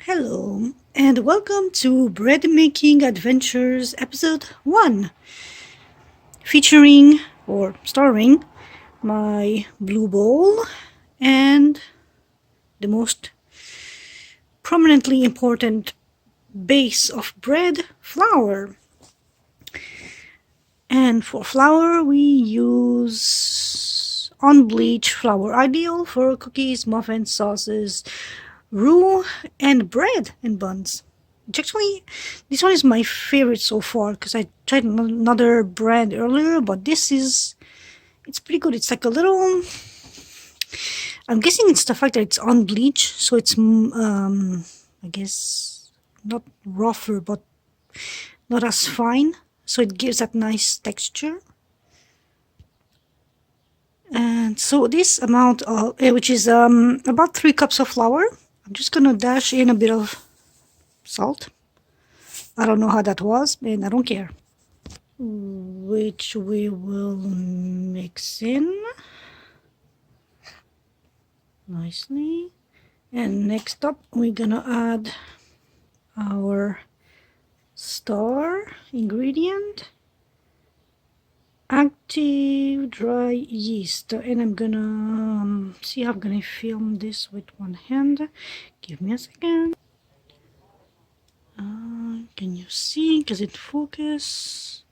Hello, and welcome to Bread Making Adventures Episode 1, featuring or starring my blue bowl and the most prominently important base of bread, flour. And for flour, we use unbleached flour, ideal for cookies, muffins, sauces, roux, and bread and buns. Actually, this one is my favorite so far because I tried another brand earlier, but it's pretty good. It's like a little, I'm guessing it's the fact that it's unbleached, so it's I guess not rougher, but not as fine, so it gives that nice texture. And so this amount of, which is about 3 cups of flour, I'm just gonna dash in a bit of salt. I don't know how that was, and I don't care. Which we will mix in nicely. And next up, we're gonna add our star ingredient, active dry yeast. And I'm gonna see how I'm gonna film this with one hand. Give me a second. Can you see? Does it focus?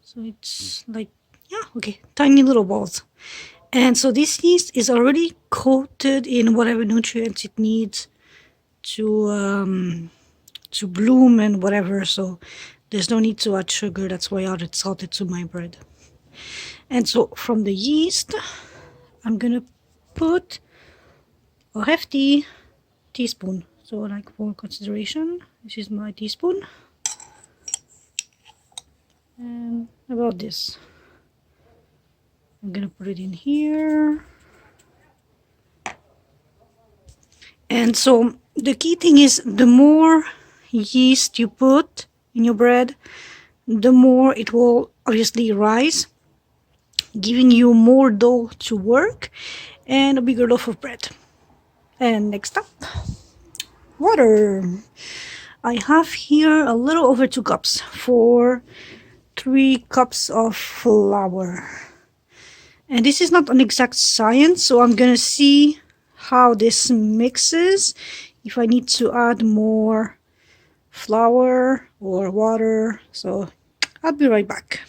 So it's like, yeah, okay, tiny little balls. And so this yeast is already coated in whatever nutrients it needs to bloom and whatever. So there's no need to add sugar. That's why I added salt to my bread. And so from the yeast, I'm gonna put a hefty teaspoon. So like for consideration, this is my teaspoon. And about this. I'm gonna put it in here. And so the key thing is the more yeast you put in your bread, the more it will obviously rise, giving you more dough to work and a bigger loaf of bread. And next up, water. I have here a little over 2 cups for 3 cups of flour. And this is not an exact science, so I'm gonna see how this mixes, if I need to add more flour or water. So I'll be right back.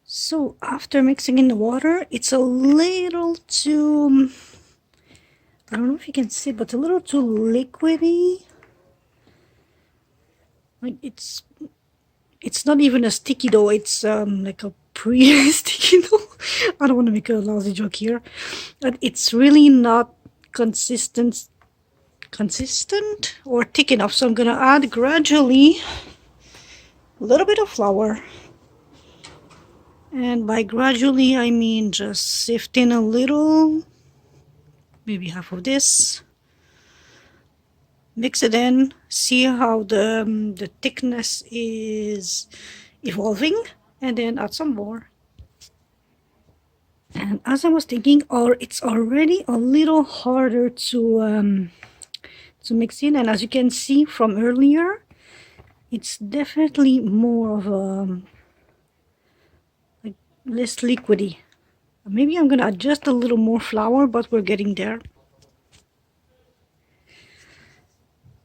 So after mixing in the water, it's a little too, I don't know if you can see, but a little too liquidy. Like it's not even a sticky dough, it's like a pre-sticky dough. I don't want to make a lousy joke here, but it's really not consistent or thick enough. So I'm gonna add gradually a little bit of flour, and by gradually I mean just sift in a little, maybe half of this, mix it in, see how the thickness is evolving, and then add some more. And as I was thinking, it's already a little harder to mix in, and as you can see from earlier, it's definitely more of a like less liquidy. Maybe I'm gonna adjust a little more flour, but we're getting there.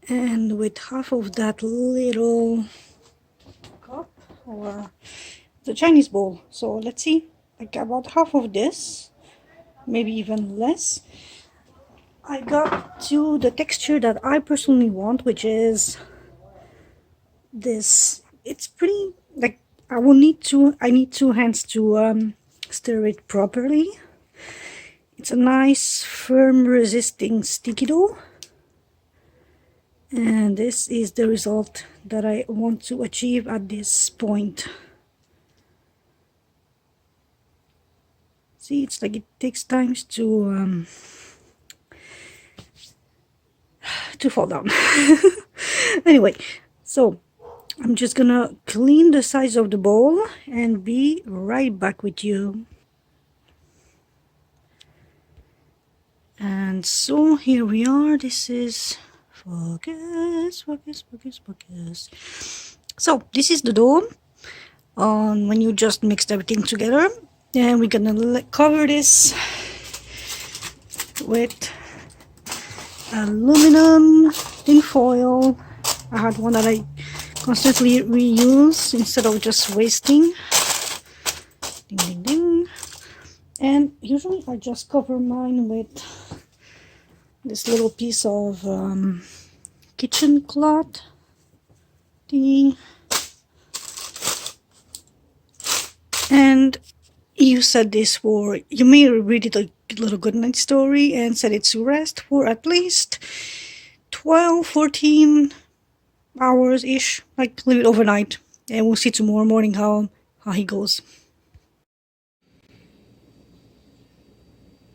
And with half of that little cup, or the Chinese bowl, so let's see, like about half of this, maybe even less, I got to the texture that I personally want, which is this. It's pretty, like, I need 2 hands to stir it properly. It's a nice, firm, resisting sticky dough. And this is the result that I want to achieve at this point. See, it's like it takes time to fall down. Anyway, so I'm just gonna clean the sides of the bowl and be right back with you. And And so here we are. This is focus. So this is the dough. When you just mixed everything together, and we're gonna cover this with aluminum tin foil. I had one that I constantly reuse instead of just wasting. Ding ding ding. And usually I just cover mine with this little piece of kitchen cloth thingy. And you set this for, you may read it a little good night story and set it to rest for at least 12-14 hours ish, like leave it overnight, and we'll see tomorrow morning how he goes.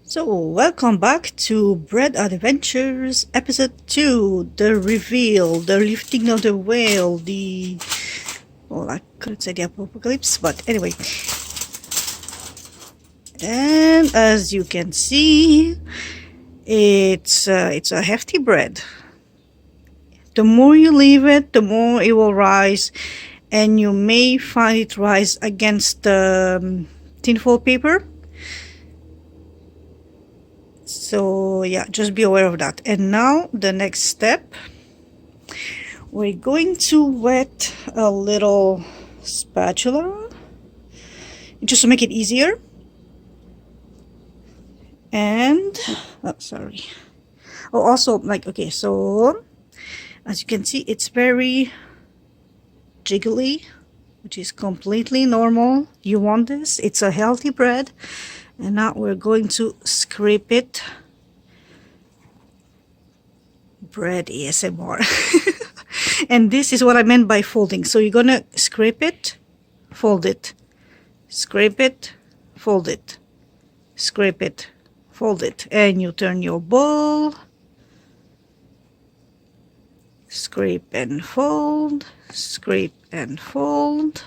So welcome back to Bread Adventures episode 2, the reveal, the lifting of the veil, well, I couldn't say the apocalypse, but anyway. And as you can see, it's a hefty bread. The more you leave it, the more it will rise, and you may find it rise against the tinfoil paper. So yeah, just be aware of that. And now the next step, we're going to wet a little spatula just to make it easier. And also, like, okay, so as you can see, it's very jiggly, which is completely normal. You want this, it's a healthy bread. And now we're going to scrape it. Bread ASMR. And this is what I meant by folding. So you're gonna scrape it, fold it, scrape it, fold it, scrape it, fold it, and you turn your bowl, scrape and fold, scrape and fold,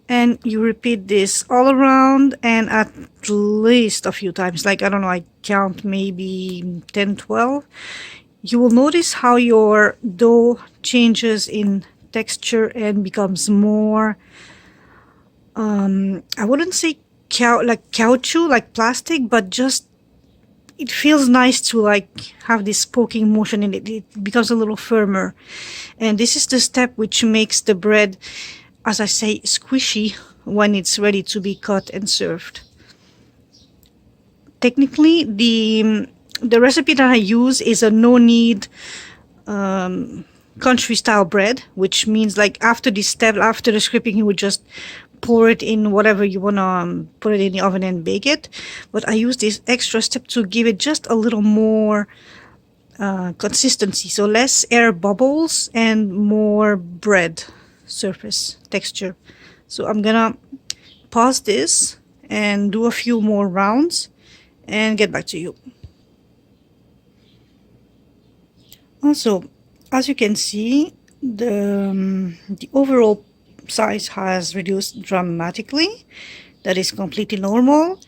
and you repeat this all around, and at least a few times, like, I don't know, I count maybe 10-12. You will notice how your dough changes in texture and becomes more I wouldn't say caoutchouc, like plastic, but just it feels nice to like have this poking motion in it. It becomes a little firmer, and this is the step which makes the bread, as I say, squishy when it's ready to be cut and served. Technically, the recipe that I use is a no-knead country style bread, which means like after this step, after the scraping, you would just pour it in whatever you want to put it in the oven and bake it. But I use this extra step to give it just a little more consistency, so less air bubbles and more bread surface texture. So I'm gonna pause this and do a few more rounds and get back to you. Also, as you can see, the overall size has reduced dramatically. That is completely normal.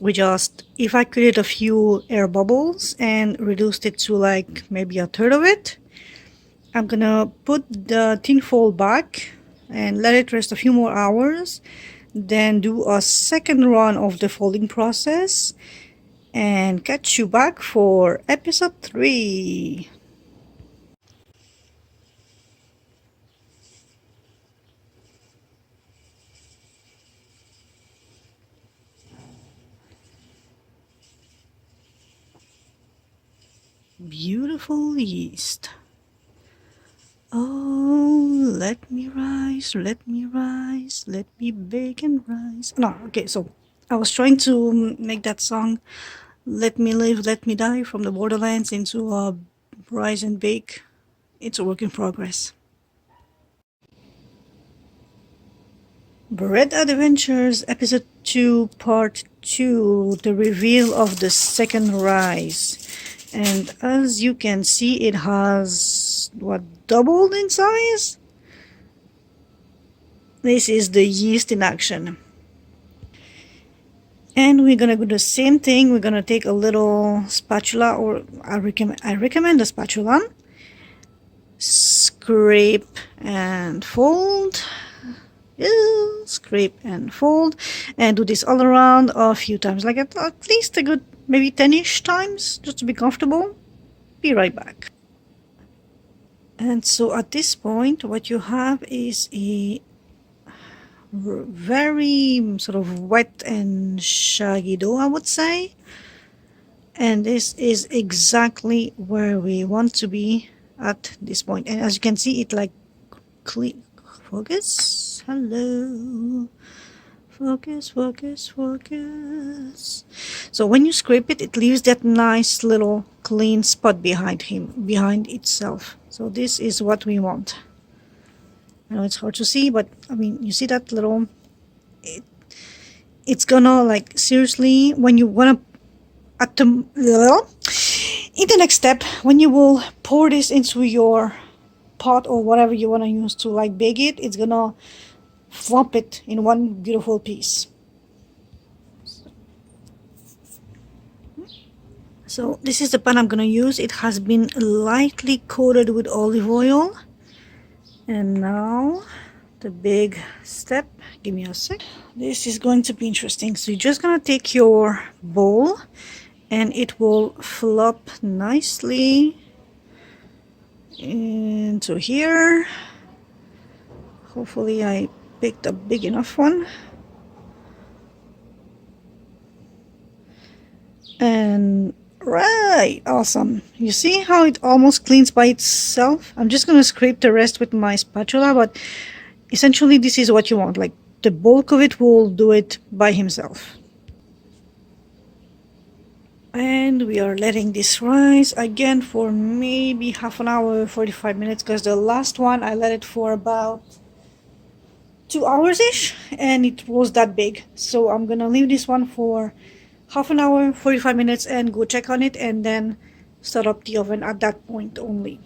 If I created a few air bubbles and reduced it to like maybe a third of it, I'm gonna put the tin foil back and let it rest a few more hours, then do a second run of the folding process and catch you back for episode 3. Beautiful yeast. Oh, let me rise, let me rise, let me bake and rise. No, okay, so I was trying to make that song, Let Me Live, Let Me Die, from the Borderlands into Rise and Bake. It's a work in progress. Bread Adventures episode 2 part 2, the reveal of the second rise. And as you can see, it has doubled in size. This is the yeast in action. And we're gonna do the same thing. We're gonna take a little spatula, or I recommend a spatula. Scrape and fold. Scrape and fold, and do this all around a few times, like at least a good maybe 10-ish times, just to be comfortable. Be right back. And so at this point, what you have is a very sort of wet and shaggy dough, I would say. And this is exactly where we want to be at this point. And as you can see, it like clean. Focus. Hello. Focus, focus, focus. So when you scrape it, it leaves that nice little clean spot behind itself. So this is what we want. I know it's hard to see, but I mean, you see that little, it's gonna, like, seriously, when you wanna, in the next step, when you will pour this into your pot or whatever you want to use to like bake it, it's gonna flop it in one beautiful piece. So this is the pan I'm gonna use. It has been lightly coated with olive oil. And now the big step, give me a sec. This is going to be interesting. So you're just gonna take your bowl and it will flop nicely into here. Hopefully I picked a big enough one. And right, awesome. You see how it almost cleans by itself? I'm just gonna scrape the rest with my spatula, but essentially this is what you want. Like, the bulk of it will do it by himself. And we are letting this rise again for maybe half an hour, 45 minutes, because the last one I let it for about 2 hours-ish, and it was that big. So I'm gonna leave this one for half an hour, 45 minutes, and go check on it, and then start up the oven at that point only.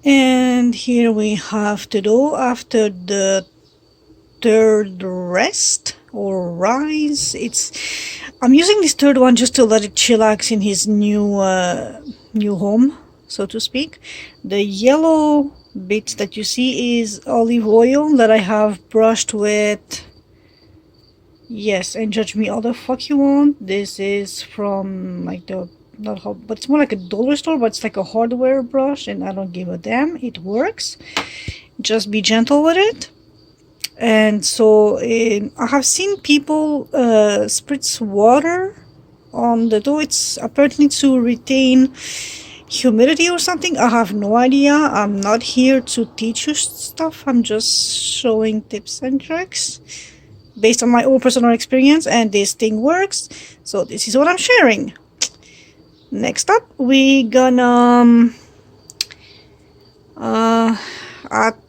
And here we have the dough after the third rest or rise. I'm using this third one just to let it chillax in his new home, so to speak. The yellow bits that you see is olive oil that I have brushed with, yes, and judge me all the fuck you want. This is from like the, not how, but it's more like a dollar store, but it's like a hardware brush, and I don't give a damn. It works. Just be gentle with it. And so I have seen people spritz water on the dough. It's apparently to retain humidity or something. I have no idea. I'm not here to teach you stuff. I'm just showing tips and tricks based on my own personal experience, and this thing works. So this is what I'm sharing. Next up, we gonna at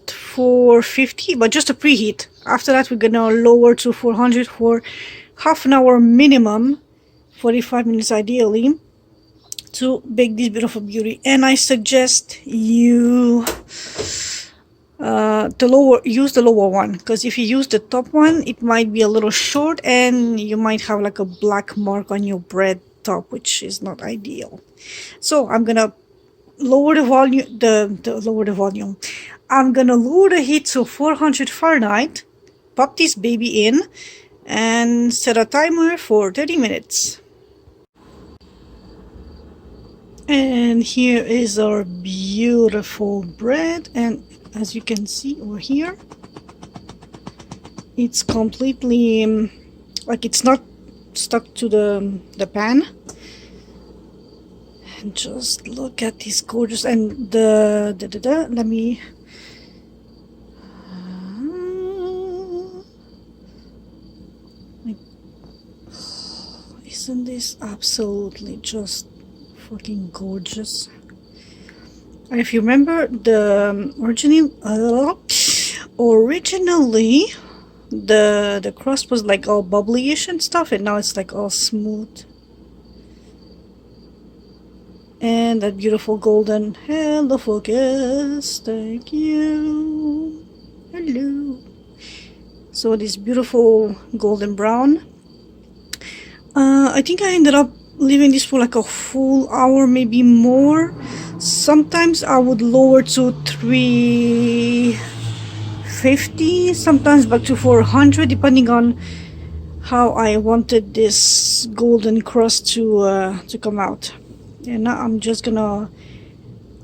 450, but just a preheat. After that, we're gonna lower to 400 for half an hour minimum, 45 minutes ideally, to bake this beautiful beauty. And I suggest you use the lower one, because if you use the top one, it might be a little short and you might have like a black mark on your bread top, which is not ideal. So I'm gonna lower the volume. I'm gonna lower the heat to 400 Fahrenheit, pop this baby in, and set a timer for 30 minutes. And here is our beautiful bread, and as you can see over here, it's completely like it's not stuck to the pan. And just look at this gorgeous, and let me isn't this absolutely just fucking gorgeous? And if you remember, the originally the crust was like all bubbly-ish and stuff, and now it's like all smooth. And that beautiful golden, hello focus, thank you, hello. So this beautiful golden brown. I think I ended up leaving this for like a full hour, maybe more. Sometimes I would lower to 350, sometimes back to 400, depending on how I wanted this golden crust to come out. And now I'm just gonna,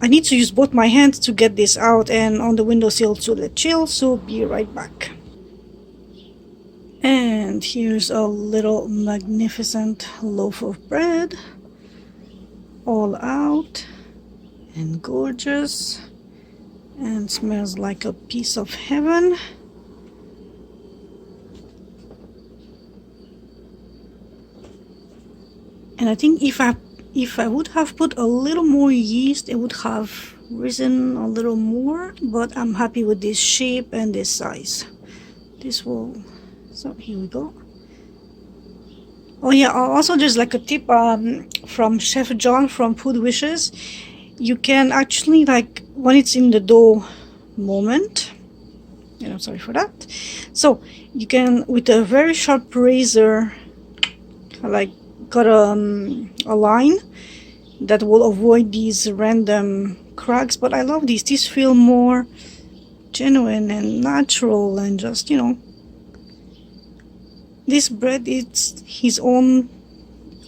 I need to use both my hands to get this out and on the windowsill to let chill, so be right back. And here's a little magnificent loaf of bread, all out and gorgeous, and smells like a piece of heaven. And I think if I would have put a little more yeast, it would have risen a little more, but I'm happy with this shape and this size. This will, so here we go. Oh yeah, also there's like a tip from Chef John from Food Wishes. You can actually, like, when it's in the dough moment, and I'm sorry for that, so you can, with a very sharp razor, like cut a line that will avoid these random cracks. But I love these feel more genuine and natural, and just, you know, this bread, it's his own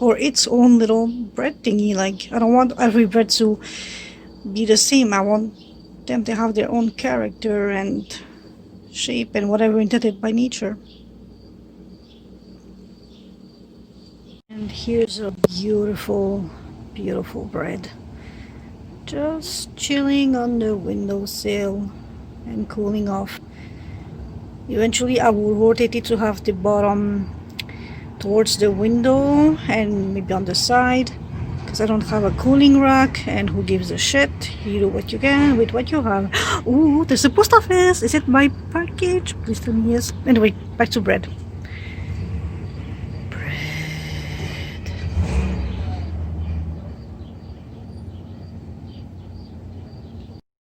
or its own little bread thingy. Like, I don't want every bread to be the same. I want them to have their own character and shape and whatever intended by nature. And here's a beautiful, beautiful bread, just chilling on the windowsill and cooling off. Eventually I will rotate it to have the bottom towards the window and maybe on the side, because I don't have a cooling rack, and who gives a shit? You do what you can with what you have. Ooh, there's a post office. Is it my package? Please tell me yes. Anyway, back to bread.